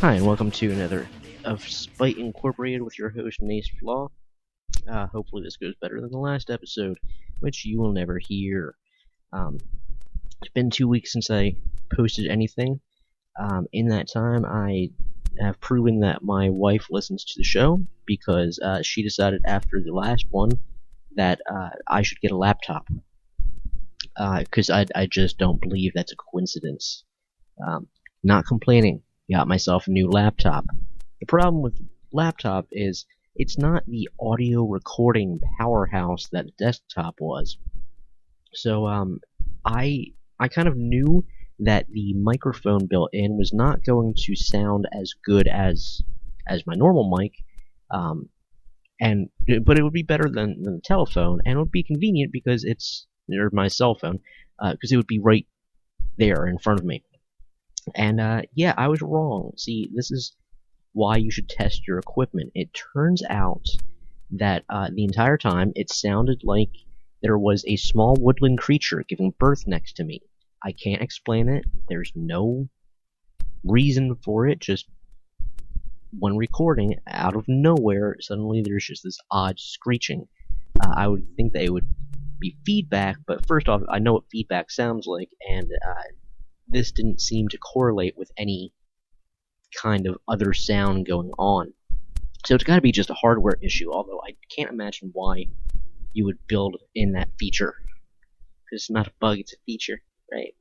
Hi, and welcome to another of Spite Incorporated with your host, Mace Flaw. Hopefully this goes better than the last episode, which you will never hear. It's been 2 weeks since I posted anything. In that time, I have proven that my wife listens to the show, because she decided after the last one that I should get a laptop. Because I just don't believe that's a coincidence. Not complaining. Got myself a new laptop. The problem with laptop is it's not the audio recording powerhouse that the desktop was. So I kind of knew that the microphone built in was not going to sound as good as my normal mic, but it would be better than the telephone, and it would be convenient because it's or my cell phone, because it would be right there in front of me. And yeah, I was wrong. See, this is why you should test your equipment. It turns out that the entire time it sounded like there was a small woodland creature giving birth next to me. I can't explain it. There's no reason for it. Just when recording, out of nowhere, suddenly there's just this odd screeching. I would think that it would be feedback, but first off, I know what feedback sounds like, and this didn't seem to correlate with any kind of other sound going on. So it's got to be just a hardware issue, although I can't imagine why you would build in that feature. Because it's not a bug, it's a feature, right?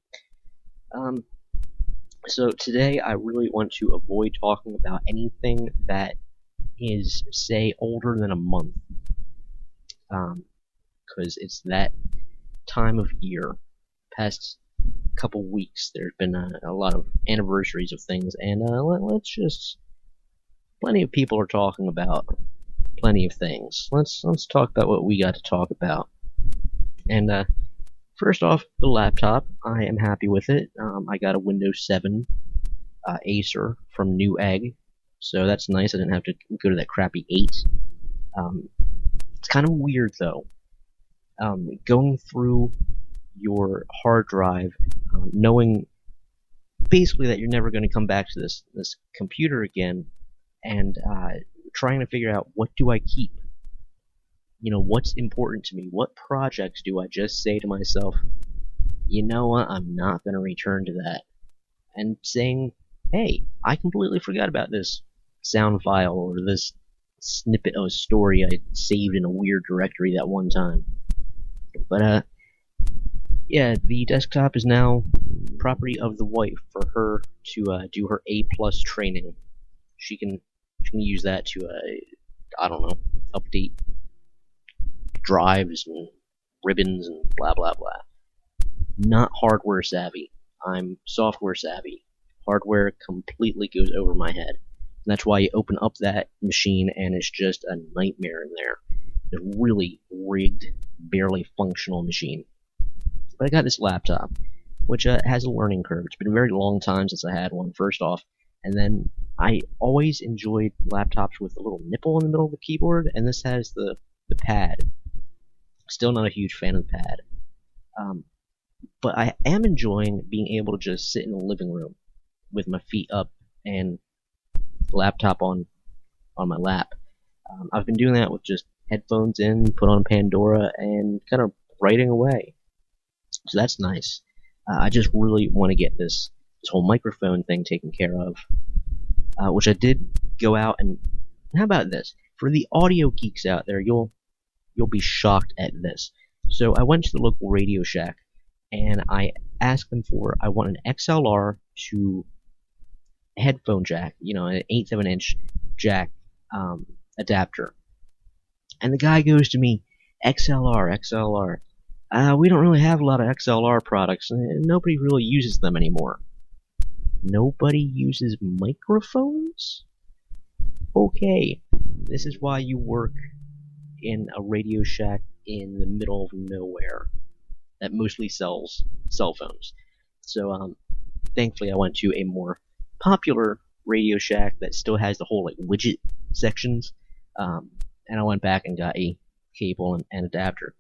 So today I really want to avoid talking about anything that is, say, older than a month. Because it's that time of year. Past couple weeks, there's been a lot of anniversaries of things, and let's just, plenty of people are talking about plenty of things. Let's talk about what we got to talk about. And first off, the laptop, I am happy with it. I got a Windows 7 Acer from Newegg, so that's nice. I didn't have to go to that crappy 8. It's kind of weird though, going through your hard drive, knowing basically that you're never going to come back to this computer again, and trying to figure out, what do I keep? You know, what's important to me? What projects do I just say to myself, you know what, I'm not going to return to that? And saying, hey, I completely forgot about this sound file or this snippet of a story I saved in a weird directory that one time. But yeah, the desktop is now property of the wife for her to do her A+ training. She can use that to I don't know, update drives and ribbons and blah blah blah. Not hardware savvy. I'm software savvy. Hardware completely goes over my head. And that's why you open up that machine and it's just a nightmare in there. A really rigged, barely functional machine. But I got this laptop, which has a learning curve. It's been a very long time since I had one, first off. And then I always enjoyed laptops with a little nipple in the middle of the keyboard, and this has the pad. Still not a huge fan of the pad. But I am enjoying being able to just sit in the living room with my feet up and the laptop on my lap. I've been doing that with just headphones in, put on Pandora, and kind of writing away. So that's nice. I just really want to get this whole microphone thing taken care of, which I did go out and. How about this? For the audio geeks out there, you'll be shocked at this. So I went to the local Radio Shack and I asked them for, I want an XLR to headphone jack, you know, an 1/8 of an inch jack adapter. And the guy goes to me, XLR. We don't really have a lot of XLR products, and nobody really uses them anymore. Nobody uses microphones? Okay, this is why you work in a Radio Shack in the middle of nowhere that mostly sells cell phones. So, thankfully I went to a more popular Radio Shack that still has the whole, like, widget sections, and I went back and got a cable and adapter.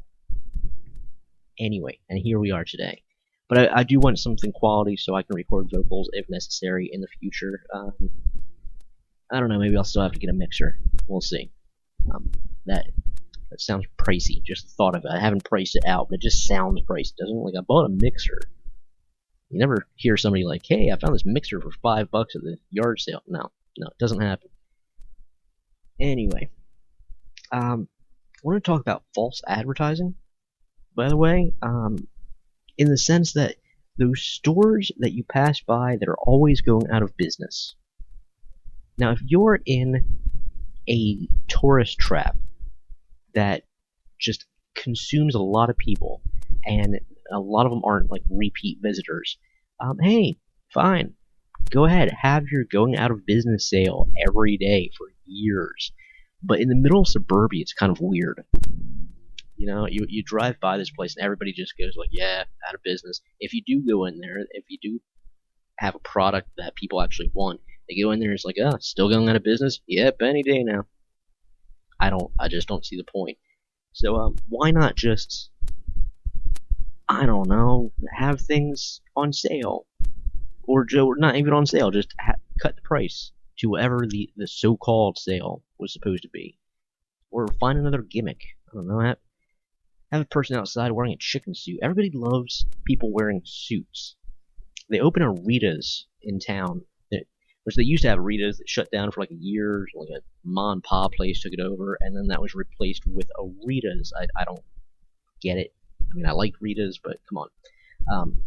Anyway, and here we are today. But I do want something quality so I can record vocals if necessary in the future. I don't know. Maybe I'll still have to get a mixer. We'll see. Um, that that sounds pricey. Just the thought of it. I haven't priced it out, but it just sounds pricey. Doesn't like I bought a mixer. You never hear somebody like, "Hey, I found this mixer for $5 at the yard sale." No, it doesn't happen. Anyway, I want to talk about false advertising. By the way, in the sense that those stores that you pass by that are always going out of business. Now, if you're in a tourist trap that just consumes a lot of people, and a lot of them aren't like repeat visitors, hey, fine, go ahead, have your going out of business sale every day for years. But in the middle of suburbia, it's kind of weird. You drive by this place and everybody just goes like, yeah, out of business. If you do go in there, if you do have a product that people actually want, they go in there and it's like, oh, still going out of business? Yep, any day now. I just don't see the point. So why not just, I don't know, have things on sale, or not even on sale, just cut the price to whatever the so-called sale was supposed to be, or find another gimmick. I don't know. Have a person outside wearing a chicken suit. Everybody loves people wearing suits. They open a Rita's in town, which they used to have Rita's that shut down for like a year. Like a mom and pop place took it over, and then that was replaced with a Rita's. I don't get it. I mean, I like Rita's, but come on.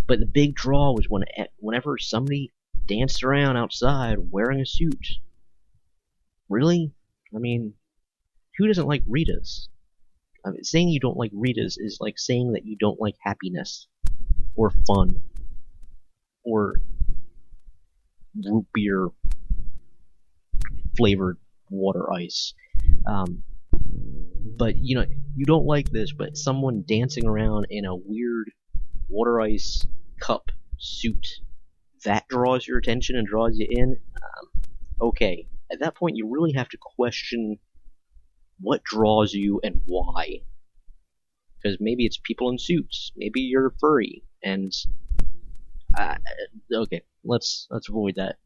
But the big draw was whenever somebody danced around outside wearing a suit. Really? I mean, who doesn't like Rita's? I mean, saying you don't like Rita's is like saying that you don't like happiness, or fun, or root beer flavored water ice. But you don't like this, but someone dancing around in a weird water ice cup suit, that draws your attention and draws you in. Okay, at that point you really have to question what draws you and why. Because maybe it's people in suits, maybe you're furry, and okay, let's avoid that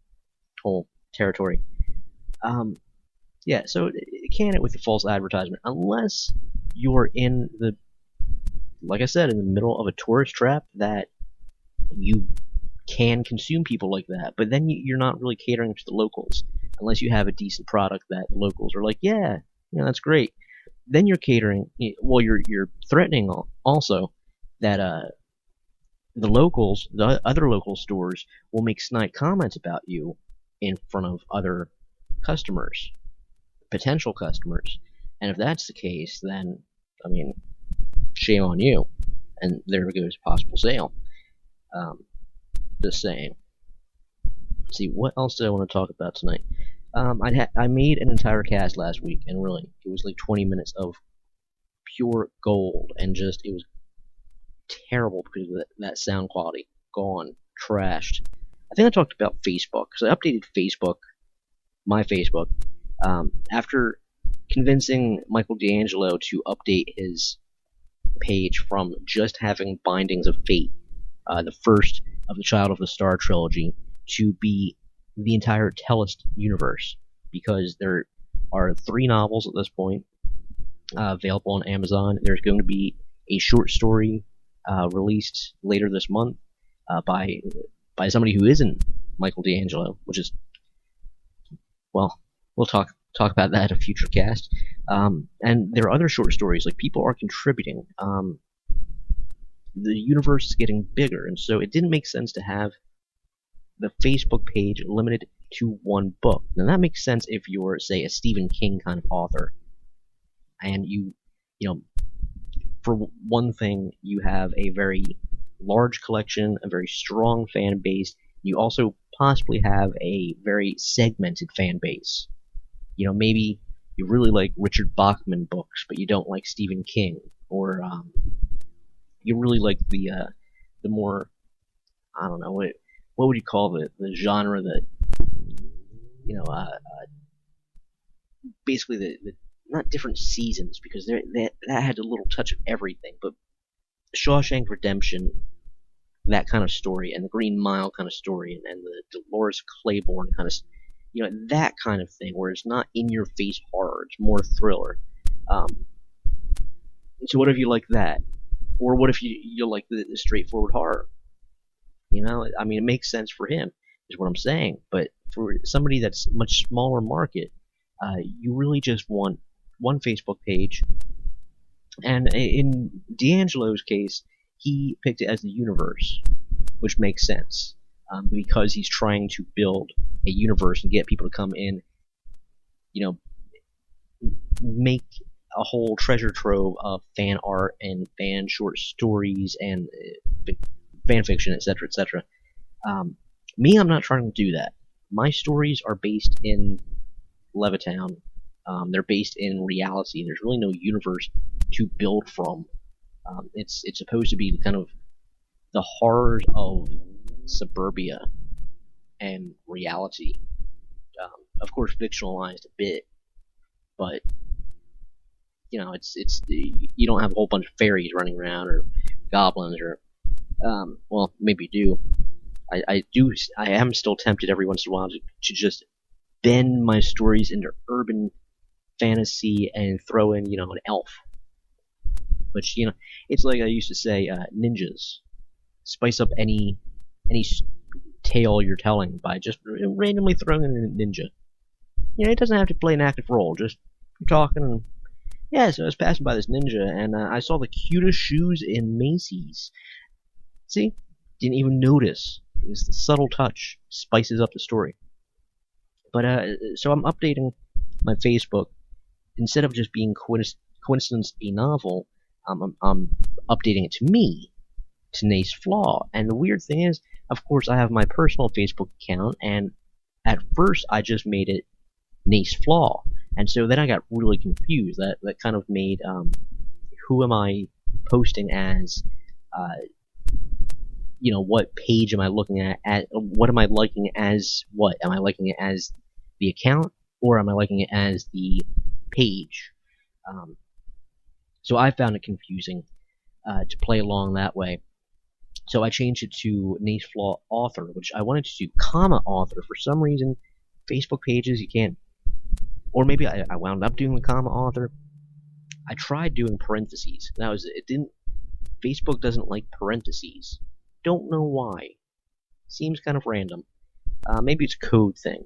whole territory. Yeah, so can it with the false advertisement, unless you're in the, like I said, in the middle of a tourist trap that you can consume people like that, but then you're not really catering to the locals, unless you have a decent product that the locals are like, yeah, that's great. Then you're catering, well, you're threatening also that the other local stores will make snide comments about you in front of other customers, potential customers. And if that's the case, then, I mean, shame on you. And there goes possible sale. Just saying. Let's see, what else did I want to talk about tonight? I made an entire cast last week, and really, it was like 20 minutes of pure gold, and just, it was terrible because of that sound quality. Gone. Trashed. I think I talked about Facebook, because I updated my Facebook, after convincing Michael D'Angelo to update his page from just having Bindings of Fate, the first of the Child of the Star trilogy, to be the entire Tellist universe, because there are 3 novels at this point available on Amazon. There's going to be a short story released later this month by somebody who isn't Michael D'Angelo, which is, well, we'll talk about that at a future cast. And there are other short stories, like people are contributing. The universe is getting bigger, and so it didn't make sense to have the Facebook page limited to one book. Now that makes sense if you're, say, a Stephen King kind of author, and you know, for one thing, you have a very large collection, a very strong fan base. You also possibly have a very segmented fan base. Maybe you really like Richard Bachman books, but you don't like Stephen King, or you really like the more, I don't know, what would you call the genre that, basically the not different seasons, because that had a little touch of everything, but Shawshank Redemption, that kind of story, and the Green Mile kind of story, and the Dolores Claiborne kind of, that kind of thing, where it's not in-your-face horror, it's more thriller. Um, so what if you like that? Or what if you like the straightforward horror? I mean, it makes sense for him, is what I'm saying. But for somebody that's much smaller market, you really just want one Facebook page. And in D'Angelo's case, he picked it as the universe, which makes sense, because he's trying to build a universe and get people to come in, make a whole treasure trove of fan art and fan short stories and fan fiction, etc., etc. Me, I'm not trying to do that. My stories are based in Levittown. They're based in reality. There's really no universe to build from. It's supposed to be kind of the horrors of suburbia and reality. Of course, fictionalized a bit, but it's you don't have a whole bunch of fairies running around or goblins or well, maybe you do. I am still tempted every once in a while to just bend my stories into urban fantasy and throw in an elf, which it's like I used to say, ninjas. Spice up any tale you're telling by just randomly throwing in a ninja. It doesn't have to play an active role. Just you're talking and yeah. So I was passing by this ninja and I saw the cutest shoes in Macy's. See, didn't even notice. It's the subtle touch spices up the story. But so I'm updating my Facebook instead of just being coincidence a novel. I'm updating it to me, to Nace Flaw. And the weird thing is, of course, I have my personal Facebook account, and at first I just made it Nace Flaw, and so then I got really confused. That kind of made who am I posting as? What page am I looking at? What am I liking as? What am I liking it as? The account, or am I liking it as the page? So I found it confusing to play along that way. So I changed it to Nace Flaw Author, which I wanted to do comma author. For some reason, Facebook pages you can't, or maybe I wound up doing the comma author. I tried doing parentheses. It didn't. Facebook doesn't like parentheses. Don't know why. Seems kind of random. Maybe it's a code thing.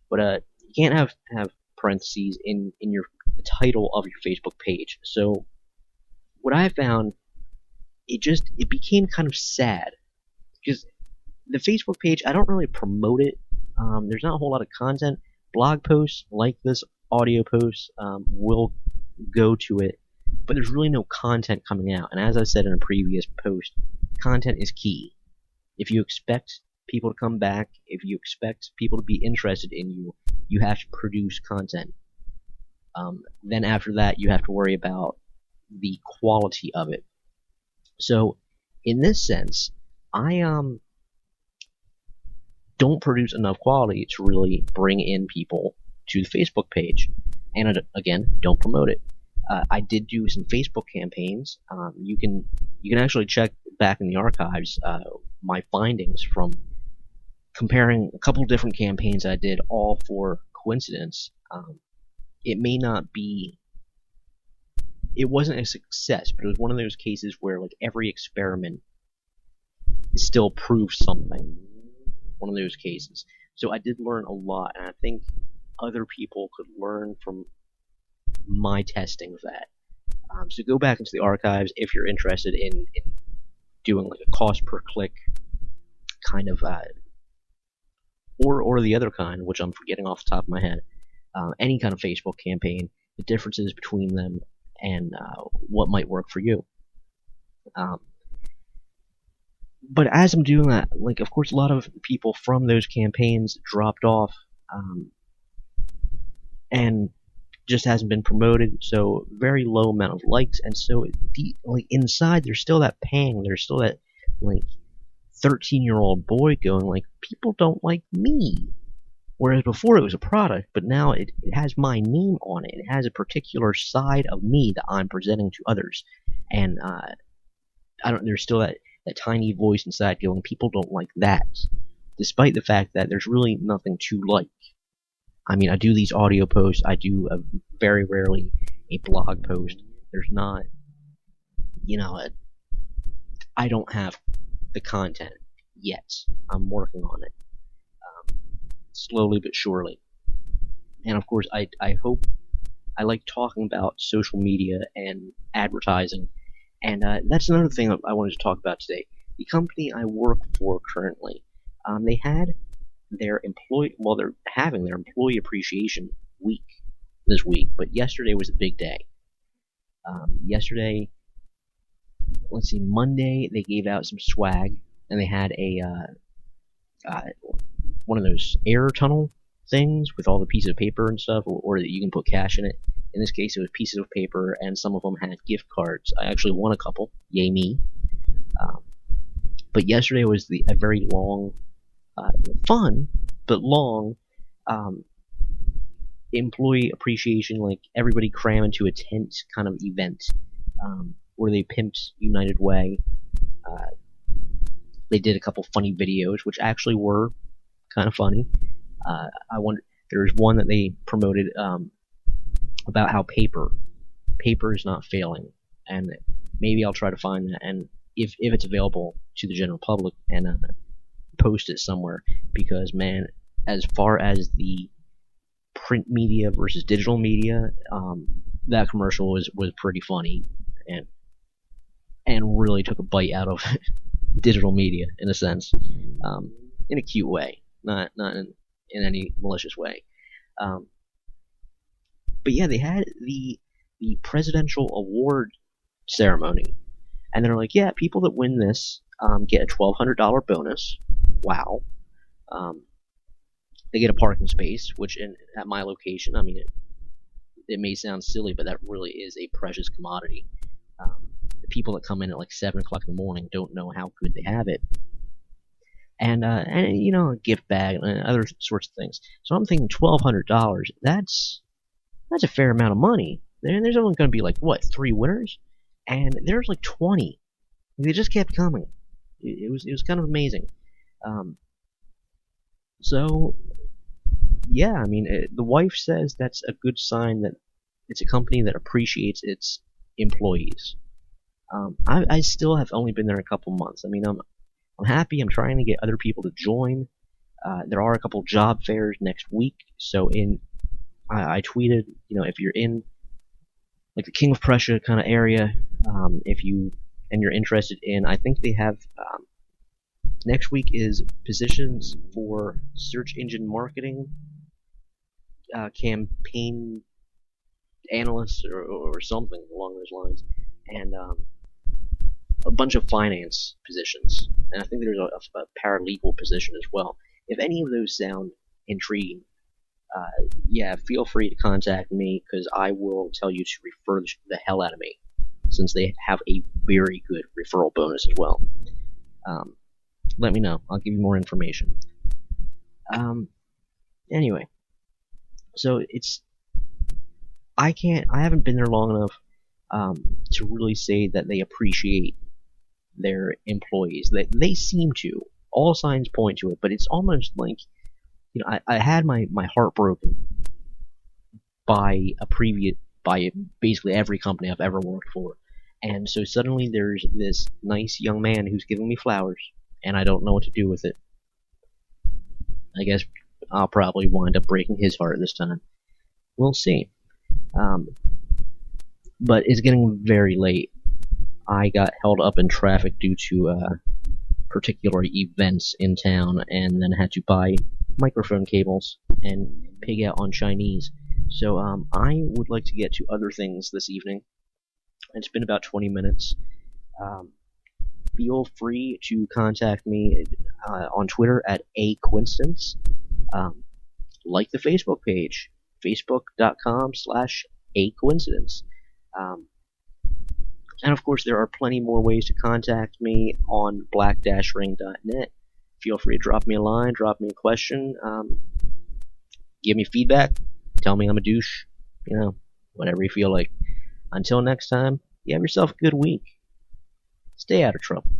But you can't have parentheses in the title of your Facebook page. So what I found, it became kind of sad because the Facebook page, I don't really promote it. There's not a whole lot of content. Blog posts like this audio post will go to it, but there's really no content coming out. And as I said in a previous post, content is key. If you expect people to come back, if you expect people to be interested in you, you have to produce content. Then after that, you have to worry about the quality of it. So, in this sense, I don't produce enough quality to really bring in people to the Facebook page, and again, don't promote it. I did do some Facebook campaigns. You can actually check back in the archives my findings from comparing a couple different campaigns I did, all for coincidence. It may not be. It wasn't a success, but it was one of those cases where like every experiment still proves something. One of those cases. So I did learn a lot, and I think other people could learn from my testing of that. So go back into the archives if you're interested in doing like a cost per click kind of, or the other kind, which I'm forgetting off the top of my head. Any kind of Facebook campaign, the differences between them, and what might work for you. But as I'm doing that, like, of course, a lot of people from those campaigns dropped off, and just hasn't been promoted, so very low amount of likes, and so like inside there's still that pang, there's still that like 13-year-old boy going like, people don't like me. Whereas before it was a product, but now it has my name on it. It has a particular side of me that I'm presenting to others, and there's still that tiny voice inside going, people don't like that, despite the fact that there's really nothing to like. I mean, I do these audio posts. I do very rarely a blog post. There's not, I don't have the content yet. I'm working on it, slowly but surely. And of course, I hope I like talking about social media and advertising. And that's another thing I wanted to talk about today. The company I work for currently, they had they're having their employee appreciation week this week, but yesterday was a big day. Yesterday, let's see, Monday they gave out some swag, and they had one of those air tunnel things with all the pieces of paper and stuff, or that you can put cash in it. In this case, it was pieces of paper, and some of them had gift cards. I actually won a couple, yay me. But yesterday was a very long, fun but long employee appreciation, like everybody cram into a tent kind of event, where they pimped United Way. They did a couple funny videos, which actually were kind of funny. I wonder, there was one that they promoted about how paper is not failing, and maybe I'll try to find that, and if it's available to the general public, and post it somewhere, because man, as far as the print media versus digital media, that commercial was pretty funny, and really took a bite out of digital media in a sense, in a cute way, not in any malicious way. But yeah, they had the presidential award ceremony, and they're like, yeah, people that win this get a $1,200 bonus. Wow. They get a parking space, which at my location, I mean, it may sound silly, but that really is a precious commodity. The people that come in at like 7 o'clock in the morning don't know how good they have it. And a gift bag and other sorts of things. So I'm thinking $1,200. That's a fair amount of money. There's only going to be like 3 winners, and there's like 20. They just kept coming. It was kind of amazing. So yeah, I mean, the wife says that's a good sign that it's a company that appreciates its employees. I still have only been there a couple months. I mean, I'm happy. I'm trying to get other people to join. There are a couple job fairs next week. So I tweeted, if you're in like the King of Prussia kind of area, if you're interested in, I think they have next week is positions for search engine marketing, campaign analysts or something along those lines, and a bunch of finance positions, and I think there's a paralegal position as well. If any of those sound intriguing, yeah, feel free to contact me, because I will tell you to refer the hell out of me, since they have a very good referral bonus as well. Let me know. I'll give you more information. Anyway, so I haven't been there long enough to really say that they appreciate their employees. They seem to. All signs point to it, but it's almost like, I had my heart broken by basically every company I've ever worked for, and so suddenly there's this nice young man who's giving me flowers, and I don't know what to do with it. I guess I'll probably wind up breaking his heart this time. We'll see. But it's getting very late. I got held up in traffic due to particular events in town, and then had to buy microphone cables and pig out on Chinese. So I would like to get to other things this evening. It's been about 20 minutes. Feel free to contact me on Twitter at @acoinstance. Like the Facebook page, facebook.com/acoincidence. And of course, there are plenty more ways to contact me on black-ring.net. Feel free to drop me a line, drop me a question, give me feedback, tell me I'm a douche, whatever you feel like. Until next time, you have yourself a good week. Stay out of trouble.